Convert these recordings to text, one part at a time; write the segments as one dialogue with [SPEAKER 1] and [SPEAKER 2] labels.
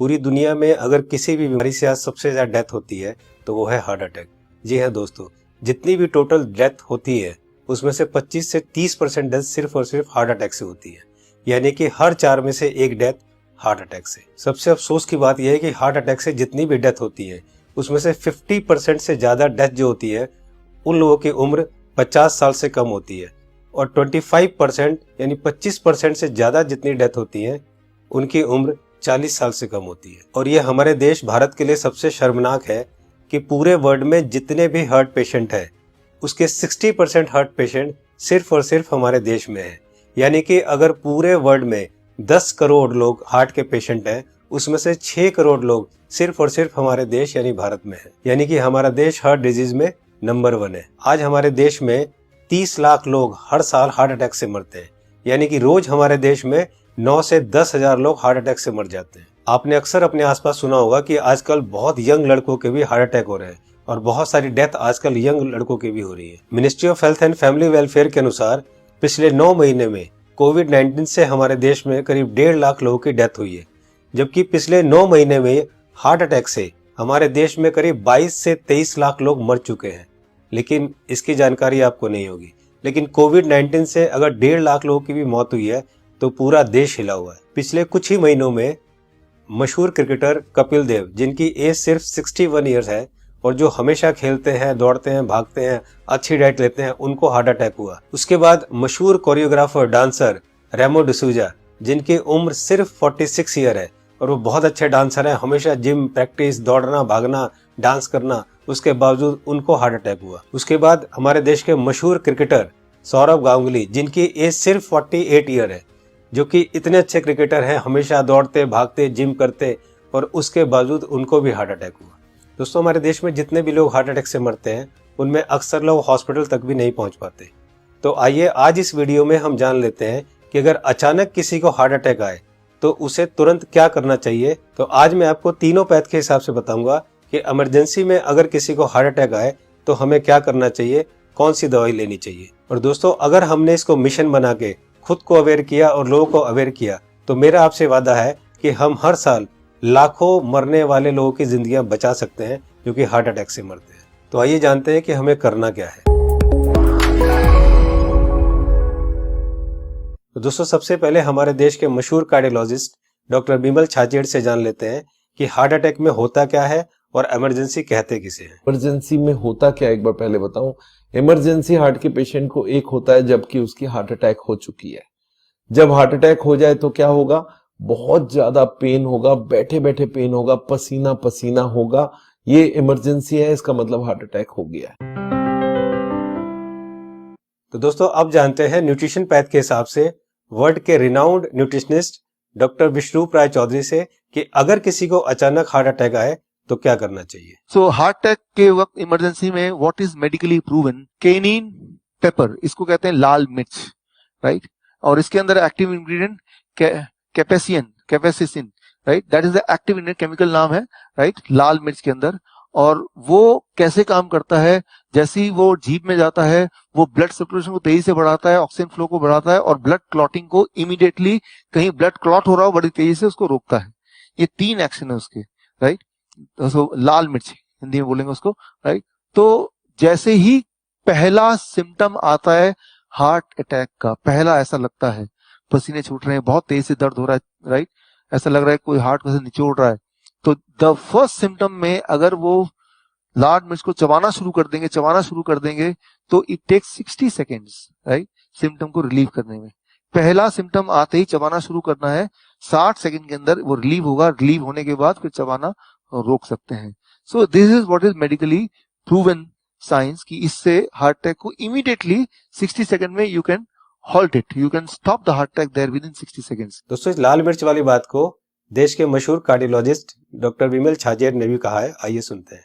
[SPEAKER 1] पूरी दुनिया में अगर किसी भी बीमारी से आज सबसे ज्यादा डेथ होती है तो वो है हार्ट अटैक। जी हाँ दोस्तों, जितनी भी टोटल डेथ होती है उसमें से 25 से 30% डेथ सिर्फ और सिर्फ हार्ट अटैक से होती है, यानी कि हर 4 में से एक डेथ हार्ट अटैक से। सबसे अफसोस की बात यह है कि हार्ट अटैक से जितनी भी डेथ होती है उसमें से 50% से ज्यादा डेथ जो होती है उन लोगों की उम्र 50 साल से कम होती है, और 25% यानी 25% से ज्यादा जितनी डेथ होती है उनकी उम्र 40 साल से कम होती है। और ये हमारे देश भारत के लिए सबसे शर्मनाक है कि पूरे वर्ल्ड में जितने भी हार्ट पेशेंट हैं उसके 60% हार्ट पेशेंट सिर्फ और सिर्फ हमारे देश में है। यानी कि अगर पूरे वर्ल्ड में 10 करोड़ लोग हार्ट के पेशेंट हैं उसमें से 6 करोड़ लोग सिर्फ और सिर्फ हमारे देश यानी भारत में है। यानी कि हमारा देश हार्ट डिजीज में नंबर 1 है। आज हमारे देश में 30 लाख लोग हर साल हार्ट अटैक से मरते हैं, यानी कि रोज हमारे देश में 9 से 10 हजार लोग हार्ट अटैक से मर जाते हैं। आपने अक्सर अपने आसपास सुना होगा कि आजकल बहुत यंग लड़कों के भी हार्ट अटैक हो रहे हैं और बहुत सारी डेथ आजकल यंग लड़कों की भी हो रही है। Ministry of health and family welfare के अनुसार पिछले 9 महीने में कोविड-19 से हमारे देश में करीब 1.5 लाख लोगों की डेथ हुई है, जबकि पिछले 9 महीने में हार्ट अटैक से हमारे देश में करीब 22 से 23 लाख लोग मर चुके हैं। लेकिन इसकी जानकारी आपको नहीं होगी, लेकिन कोविड-19 से अगर 1.5 लाख लोगों की भी मौत हुई है तो पूरा देश हिला हुआ है। पिछले कुछ ही महीनों में मशहूर क्रिकेटर कपिल देव, जिनकी एज सिर्फ 61 ईयर्स है और जो हमेशा खेलते हैं, दौड़ते हैं, भागते हैं, अच्छी डाइट लेते हैं, उनको हार्ट अटैक हुआ। उसके बाद मशहूर कोरियोग्राफर डांसर रेमो डिसूजा, जिनकी उम्र सिर्फ 46 ईयर है और वो बहुत अच्छे डांसर हैं, हमेशा जिम, प्रैक्टिस, दौड़ना, भागना, डांस करना, उसके बावजूद उनको हार्ट अटैक हुआ। उसके बाद हमारे देश के मशहूर क्रिकेटर सौरव गांगुली, जिनकी एज सिर्फ 48 ईयर है, जो कि इतने अच्छे क्रिकेटर हैं, हमेशा दौड़ते, भागते, जिम करते, और उसके बावजूद उनको भी हार्ट अटैक हुआ। दोस्तों, हमारे देश में जितने भी लोग हार्ट अटैक से मरते हैं उनमें अक्सर लोग हॉस्पिटल तक भी नहीं पहुंच पाते। तो आइए आज इस वीडियो में हम जान लेते हैं कि अगर अचानक किसी को हार्ट अटैक आए तो उसे तुरंत क्या करना चाहिए। तो आज मैं आपको तीनों पैथ के हिसाब से बताऊंगा कि इमरजेंसी में अगर किसी को हार्ट अटैक आए तो हमें क्या करना चाहिए, कौन सी दवाई लेनी चाहिए। और दोस्तों, अगर हमने इसको मिशन बना के खुद को अवेयर किया और लोगों को अवेयर किया तो मेरा आपसे वादा है कि हम हर साल लाखों मरने वाले लोगों की जिंदगियां बचा सकते हैं जो कि हार्ट अटैक से मरते हैं। तो आइए जानते हैं कि हमें करना क्या है। तो दोस्तों, सबसे पहले हमारे देश के मशहूर कार्डियोलॉजिस्ट डॉक्टर बिमल छाजेड़ से जान लेते हैं कि हार्ट अटैक में होता क्या है और इमरजेंसी कहते किसे हैं।
[SPEAKER 2] इमरजेंसी में होता क्या, एक बार पहले बताऊं। इमरजेंसी हार्ट के पेशेंट को एक होता है जबकि उसकी हार्ट अटैक हो चुकी है। जब हार्ट अटैक हो जाए तो क्या होगा, बहुत ज्यादा पेन होगा, बैठे बैठे पेन होगा, पसीना पसीना होगा, ये इमरजेंसी है, इसका मतलब हार्ट अटैक हो गया है।
[SPEAKER 1] तो दोस्तों, अब जानते हैं न्यूट्रिशन पैथ के हिसाब से वर्ल्ड के रिनाउंड न्यूट्रिशनिस्ट डॉक्टर विश्वरूप राय चौधरी से कि अगर किसी को अचानक हार्ट अटैक आए तो क्या करना चाहिए।
[SPEAKER 3] सो हार्ट अटैक के वक्त इमरजेंसी में what is medically proven, cayenne pepper, इसको कहते हैं लाल मिर्च, राइट, और इसके अंदर active ingredient capsaicin, right, that is the active ingredient, chemical नाम है, राइट, लाल मिर्च के अंदर। और वो कैसे काम करता है, जैसे ही वो जीभ में जाता है वो ब्लड सर्कुलेशन को तेजी से बढ़ाता है, ऑक्सीजन फ्लो को बढ़ाता है और ब्लड क्लॉटिंग को इमीडिएटली, कहीं ब्लड क्लॉट हो रहा हो बड़ी तेजी से, उसको रोकता है। ये 3 एक्शन है उसके, राइट। तो लाल मिर्च हिंदी में बोलेंगे उसको, राइट। तो जैसे ही पहला सिम्टम आता है हार्ट अटैक का, पहला ऐसा लगता है पसीने छूट रहे हैं, बहुत तेज से दर्द हो रहा है, राइट, ऐसा लग रहा है कोई हार्ट में से निचोड़ रहा है, तो द फर्स्ट सिम्टम में अगर वो लाल मिर्च को चबाना शुरू कर देंगे तो it takes 60 seconds, right, symptom को रिलीव करने में। पहला सिम्टम आते ही चबाना शुरू करना है, 60 सेकेंड के अंदर वो रिलीव होगा, रिलीव होने के बाद फिर चबाना रोक सकते हैं। So this is what is medically proven science, कि इससे हार्ट अटैक को इमीडिएटली 60 सेकंड में you can halt it, you can stop the heart attack there within 60 seconds.
[SPEAKER 1] दोस्तों, इस लाल मिर्च वाली बात को देश के मशहूर कार्डियोलॉजिस्ट डॉक्टर बिमल छाजेड़ ने भी कहा है, आइए सुनते हैं।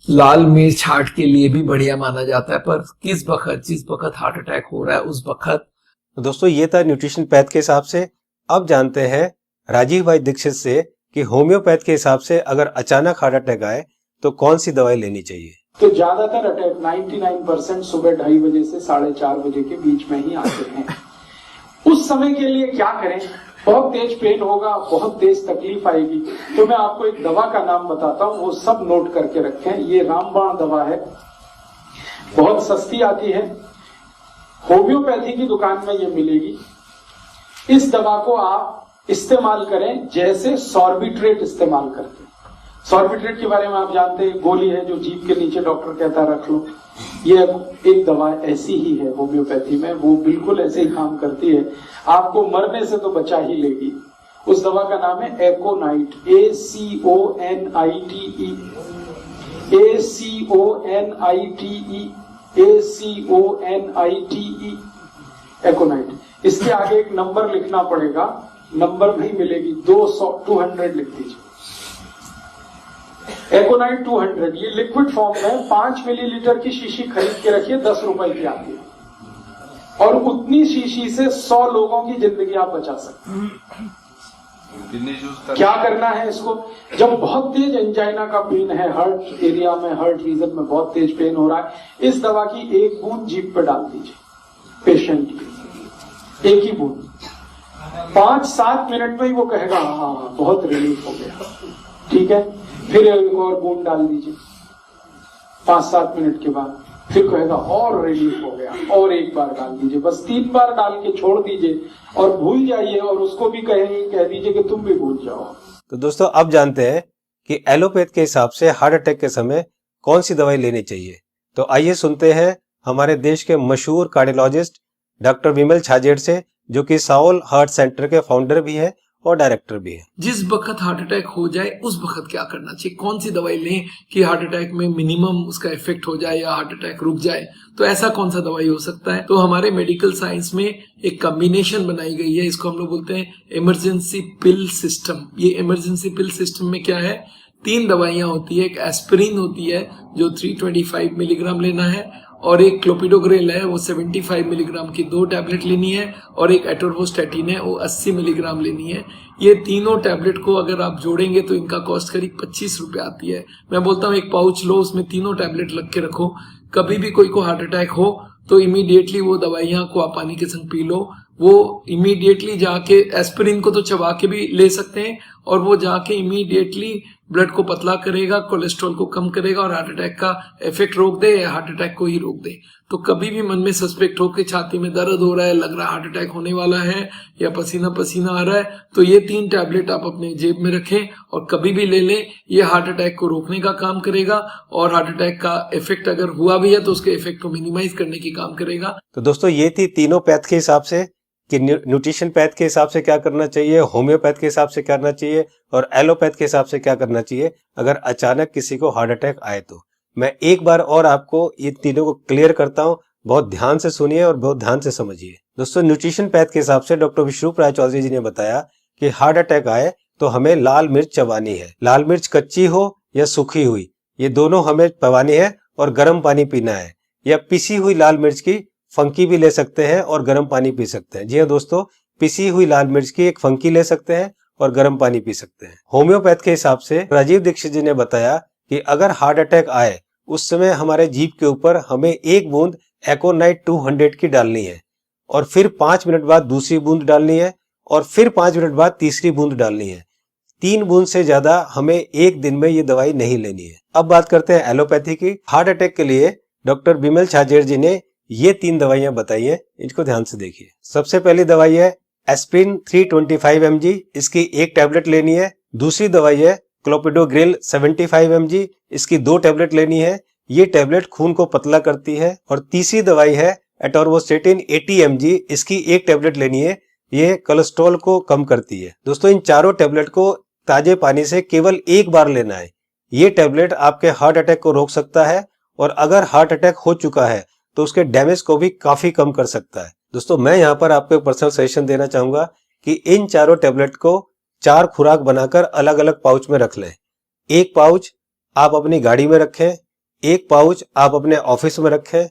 [SPEAKER 4] लाल मिर्च हार्ट के लिए भी बढ़िया माना जाता है, पर जिस वक्त हार्ट अटैक हो रहा है उस वक्त।
[SPEAKER 1] दोस्तों, ये था न्यूट्रिशन पैथ के हिसाब से। अब जानते हैं राजीव भाई दीक्षित से कि होम्योपैथ के हिसाब से अगर अचानक हार्ट अटैक आए तो कौन सी दवाई लेनी चाहिए।
[SPEAKER 5] तो ज्यादातर अटैक 99% सुबह 2:30 बजे से 4:30 बजे के बीच में ही आते हैं। उस समय के लिए क्या करें, बहुत तेज पेन होगा, बहुत तेज तकलीफ आएगी। तो मैं आपको एक दवा का नाम बताता हूँ, वो सब नोट करके रखें। ये रामबाण दवा है, बहुत सस्ती आती है, होम्योपैथी की दुकान में ये मिलेगी। इस दवा को आप इस्तेमाल करें जैसे सॉर्बिट्रेट इस्तेमाल करते हैं। सॉर्बिट्रेट के बारे में आप जानते हैं, गोली है जो जीभ के नीचे डॉक्टर कहता है रख लो। ये एक दवा ऐसी ही है होम्योपैथी में, वो बिल्कुल ऐसे ही काम करती है, आपको मरने से तो बचा ही लेगी। उस दवा का नाम है एकोनाइट, ACONITE, ACONITE, एकोनाइट। इसके आगे एक नंबर लिखना पड़ेगा, नंबर नहीं मिलेगी, 200 लिख दीजिए। एकोनाइट 200, ये लिक्विड फॉर्म में 5 मिलीलीटर की शीशी खरीद के रखिए, 10 रुपए की आती है, और उतनी शीशी से 100 लोगों की जिंदगी आप बचा सकते हैं। क्या करना है इसको? जब बहुत तेज एंजाइना का पेन है, हार्ट एरिया में, हार्ट रीजन में बहुत तेज पेन हो रहा है, इस दवा की एक बूंद जीभ पे डाल दीजिए पेशेंट की, एक ही बूंद। 5-7 मिनट में ही वो कहेगा हाँ बहुत रिलीफ हो गया, ठीक है। फिर एक और बूंद डाल दीजिए 5-7 मिनट के बाद, फिर कहेगा और रिलीफ हो गया, और एक बार डाल दीजिए। बस 3 बार डाल के छोड़ दीजिए और भूल जाइए, और उसको भी कह दीजिए कि तुम भी भूल जाओ।
[SPEAKER 1] तो दोस्तों अब जानते हैं कि एलोपैथ के हिसाब से हार्ट अटैक के समय कौन सी दवाई लेनी चाहिए। तो आइए सुनते हैं हमारे देश के मशहूर कार्डियोलॉजिस्ट डॉक्टर विमल छाजेड़ से, जो कि साउल हार्ट सेंटर के फाउंडर भी है और डायरेक्टर भी है।
[SPEAKER 4] जिस वक्त हार्ट अटैक हो जाए उस वक्त क्या करना चाहिए, कौन सी दवाई लें कि हार्ट अटैक में मिनिमम उसका इफेक्ट हो जाए या हार्ट अटैक रुक जाए, तो ऐसा कौन सा दवाई हो सकता है। तो हमारे मेडिकल साइंस में एक कॉम्बिनेशन बनाई गई है, इसको हम लोग बोलते हैं इमरजेंसी पिल सिस्टम। ये इमरजेंसी पिल सिस्टम में क्या है, 3 दवाइयां होती है। एक एस्पिरिन होती है जो 325 मिलीग्राम लेना है, और एक क्लोपिडोग्रेल है वो 75 मिलीग्राम की 2 टैबलेट लेनी है, और एक एटोर्वोस्टैटिन है वो 80 मिलीग्राम लेनी है। ये तीनों टैबलेट को अगर आप जोड़ेंगे तो इनका कॉस्ट करीब 25 रुपए आती है। मैं बोलता हूँ एक पाउच लो, उसमें तीनों टैबलेट लग के रखो, कभी भी कोई को हार्ट अटैक हो तो इमीडिएटली वो दवाइयां को आप पानी के संग पी लो। वो इमीडिएटली जाके एस्पिरिन को तो चबा के भी ले सकते हैं, और वो जाके इमीडिएटली ब्लड को पतला करेगा, कोलेस्ट्रॉल को कम करेगा, और हार्ट अटैक का इफेक्ट रोक दे या हार्ट अटैक को ही रोक दे। तो कभी भी मन में सस्पेक्ट हो कि छाती में दर्द हो रहा है, लग रहा है हार्ट अटैक होने वाला है, या पसीना पसीना आ रहा है, तो ये 3 टैबलेट आप अपने जेब में रखें और कभी भी ले लें। ये हार्ट अटैक को रोकने का काम करेगा, और हार्ट अटैक का इफेक्ट अगर हुआ भी है तो उसके इफेक्ट को मिनिमाइज करने की काम करेगा।
[SPEAKER 1] तो दोस्तों ये थी तीनों पैथ के हिसाब से कि न्यूट्रिशन पैथ के हिसाब से क्या करना चाहिए, होम्योपैथ के हिसाब से क्या करना चाहिए, और एलोपैथ के हिसाब से क्या करना चाहिए अगर अचानक किसी को हार्ट अटैक आए। तो मैं एक बार और आपको ये तीनों को क्लियर करता हूँ, बहुत ध्यान से सुनिए और बहुत ध्यान से समझिए। दोस्तों न्यूट्रिशन पैथ के हिसाब से डॉक्टर विश्वरूप राय चौधरी जी ने बताया कि हार्ट अटैक आए तो हमें लाल मिर्च चबानी है। लाल मिर्च कच्ची हो या सूखी हुई, ये दोनों हमें चबानी है, और गर्म पानी पीना है। या पिसी हुई लाल मिर्च की फंकी भी ले सकते हैं और गर्म पानी पी सकते हैं। जी हाँ दोस्तों, पिसी हुई लाल मिर्च की एक फंकी ले सकते हैं और गर्म पानी पी सकते हैं। होम्योपैथ के हिसाब से राजीव दीक्षित जी ने बताया कि अगर हार्ट अटैक आए उस समय हमारे जीभ के ऊपर हमें 1 बूंद एकोनाइट 200 की डालनी है, और फिर 5 मिनट बाद दूसरी बूंद डालनी है, और फिर 5 मिनट बाद तीसरी बूंद डालनी है। 3 बूंद से ज्यादा हमें एक दिन में ये दवाई नहीं लेनी है। अब बात करते हैं एलोपैथी की। हार्ट अटैक के लिए डॉक्टर विमल छाजेड़ जी ने ये 3 दवाइयां बताई है, इनको ध्यान से देखिए। सबसे पहली दवाई है एस्पिरिन 325 mg, इसकी 1 टैबलेट लेनी है। दूसरी दवाई है क्लोपिडोग्रेल 75 mg, इसकी 2 टैबलेट लेनी है। ये टैबलेट खून को पतला करती है। और तीसरी दवाई है एटोर्वोस्टैटिन 80 mg, इसकी 1 टैबलेट लेनी है। ये कोलेस्ट्रॉल को कम करती है। दोस्तों इन चारों टैबलेट को ताजे पानी से केवल 1 बार लेना है। ये टैबलेट आपके हार्ट अटैक को रोक सकता है, और अगर हार्ट अटैक हो चुका है तो उसके डैमेज को भी काफी कम कर सकता है। दोस्तों मैं यहाँ पर आपको एक पर्सनल सजेशन देना चाहूंगा कि इन चारों टैबलेट को 4 खुराक बनाकर अलग अलग पाउच में रख लें। 1 पाउच आप अपनी गाड़ी में रखें, 1 पाउच आप अपने ऑफिस में रखें,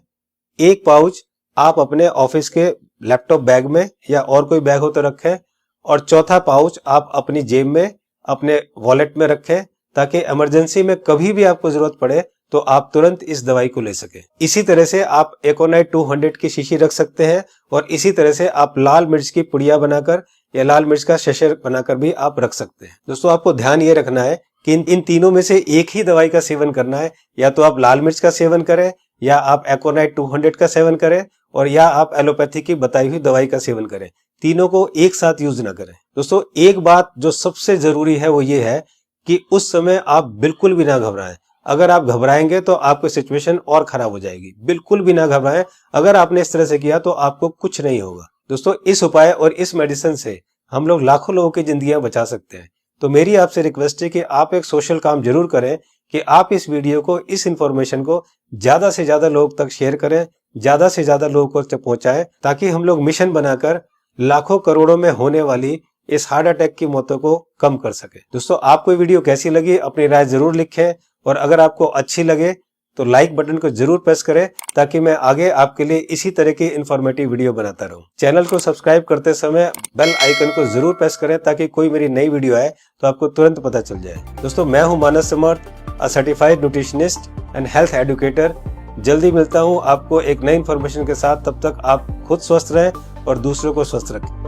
[SPEAKER 1] 1 पाउच आप अपने ऑफिस के लैपटॉप बैग में या और कोई बैग हो तो रखें, और चौथा पाउच आप अपनी जेब में अपने वॉलेट में रखें, ताकि इमरजेंसी में कभी भी आपको जरूरत पड़े तो आप तुरंत इस दवाई को ले सके। इसी तरह से आप एकोनाइट 200 की शीशी रख सकते हैं, और इसी तरह से आप लाल मिर्च की पुड़िया बनाकर या लाल मिर्च का शशर बनाकर भी आप रख सकते हैं। दोस्तों आपको ध्यान ये रखना है कि इन तीनों में से एक ही दवाई का सेवन करना है। या तो आप लाल मिर्च का सेवन करें, या आप एकोनाइट 200 का सेवन करें, और या आप एलोपैथी की बताई हुई दवाई का सेवन करें। तीनों को एक साथ यूज ना करें। दोस्तों एक बात जो सबसे जरूरी है वो ये है कि उस समय आप बिल्कुल भी ना घबराएं। अगर आप घबराएंगे तो आपकी सिचुएशन और खराब हो जाएगी। बिल्कुल भी ना घबराएं। अगर आपने इस तरह से किया तो आपको कुछ नहीं होगा। दोस्तों इस उपाय और इस मेडिसिन से हम लोग लाखों लोगों की जिंदगियां बचा सकते हैं। तो मेरी आपसे रिक्वेस्ट है कि आप एक सोशल काम जरूर करें कि आप इस वीडियो को, इस इंफॉर्मेशन को ज्यादा से ज्यादा लोग तक शेयर करें, ज्यादा से ज्यादा लोगों को पहुंचाएं, ताकि हम लोग मिशन बनाकर लाखों करोड़ों में होने वाली इस हार्ट अटैक की मौतों को कम कर सके। दोस्तों आपको ये वीडियो कैसी लगी अपनी राय जरूर लिखें, और अगर आपको अच्छी लगे तो लाइक बटन को जरूर प्रेस करें, ताकि मैं आगे आपके लिए इसी तरह की इंफॉर्मेटिव वीडियो बनाता रहूं। चैनल को सब्सक्राइब करते समय बेल आइकन को जरूर प्रेस करें, ताकि कोई मेरी नई वीडियो आए तो आपको तुरंत पता चल जाए। दोस्तों मैं हूं Manas Samarth, a certified nutritionist and health educator. जल्दी मिलता हूं आपको एक नई इंफॉर्मेशन के साथ। तब तक आप खुद स्वस्थ रहें और दूसरों को स्वस्थ रखें।